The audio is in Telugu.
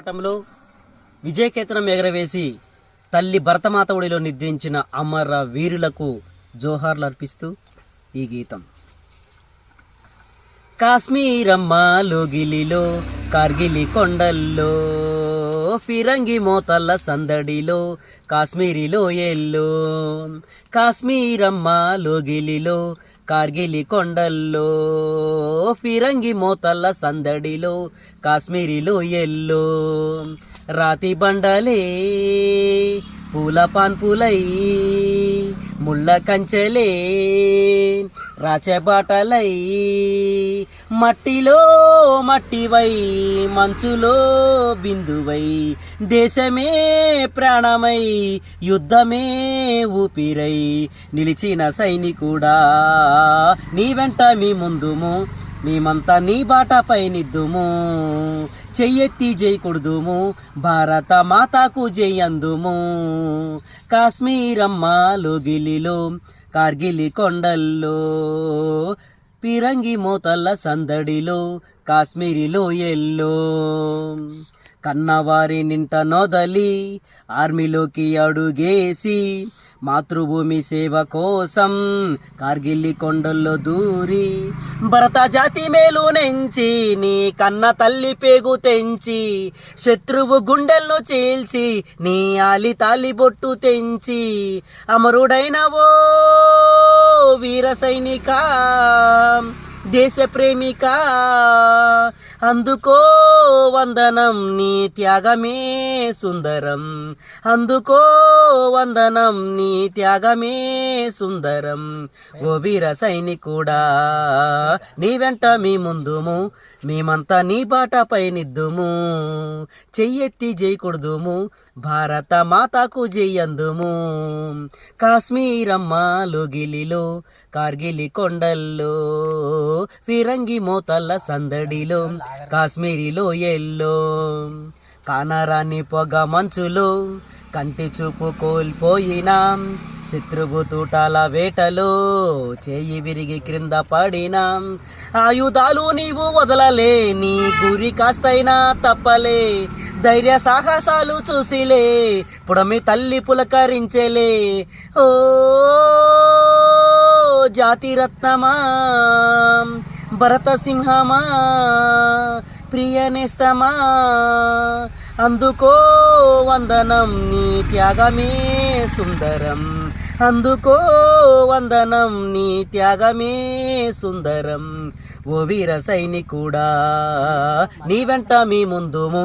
ఆటంలో విజయకేతనం ఎగరవేసి తల్లి భరతమాత ఒడిలో నిద్రించిన అమర వీరులకు జోహార్లు అర్పిస్తూ ఈ గీతం. కాశ్మీరమ్మ లోగిలిలో కార్గిలి కొండల్లో ఫిరంగి మోతల్ల సందడిలో కాశ్మీరిలో ఎల్లో. కాశ్మీరమ్మ లోగిలిలో కార్గిలి కొండల్లో ఫిరంగి మోతల్ల సందడిలో కాశ్మీరిలో ఎల్లో. రాతి బండలే పూల పాన్పులై ముళ్ళ కంచెలే రాచబాటలై మట్టిలో మట్టివై మంచులో బిందువై దేశమే ప్రాణమై యుద్ధమే ఊపిరై నిలిచిన సైనికుడా నీ వెంట మీ ముందుము మేమంతా నీ బాటపై నిద్దుము. చెయ్యెత్తి జై కొడుదుము భారత మాతాకు జై అందుము. కాశ్మీరమ్మ లోగిలిలో కార్గిలి కొండల్లో పిరంగి మోతల్ల సందడిలో కాశ్మీరిలో ఎల్లో. కన్నవారి నింట నొదలి ఆర్మీలోకి అడుగేసి మాతృభూమి సేవ కోసం కార్గిలి కొండల్లో దూరి భరత జాతి మేలు నెంచి నీ కన్న తల్లి పేగు తెంచి శత్రువు గుండెలను చీల్చి నీ ఆలి తాలి బొట్టు తెంచి అమరుడైన ఓ వీర సైనిక దేశ ప్రేమిక అందుకో వందనం నీ త్యాగమే సుందరం. అందుకో వందనం నీ త్యాగమే సుందరం. ఓ వీర సైనికుడా నీ వెంట మీ ముందుము మేమంతా నీ బాటపై నిద్దుము. చెయ్యెత్తి జై కొడుదుము భారత మాతాకు జై అందుము. కాశ్మీరమ్మ లోగిలిలో కార్గిలి కొండల్లో ఫిరంగి మోతల్ల సందడిలో కాశ్మీరిలో ఎల్లో. కానరాని పొగ మంచులో కంటి చూపు కోల్పోయినా శత్రువు తూటాల వేటలో చేయి విరిగి క్రింద పడినా ఆయుధాలు నీవు వదలలే నీ గురి కాస్తైనా తప్పలే. ధైర్య సాహసాలు చూసిలే పుడమి తల్లి పులకరించెలే. ఓ జాతిరత్నమా భరత సింహమా ప్రియ నేస్తమా అందుకో వందనం నీ త్యాగమే సుందరం. అందుకో వందనం నీ త్యాగమే సుందరం. ఓ వీర సైనికుడా నీ వెంట మీ ముందుము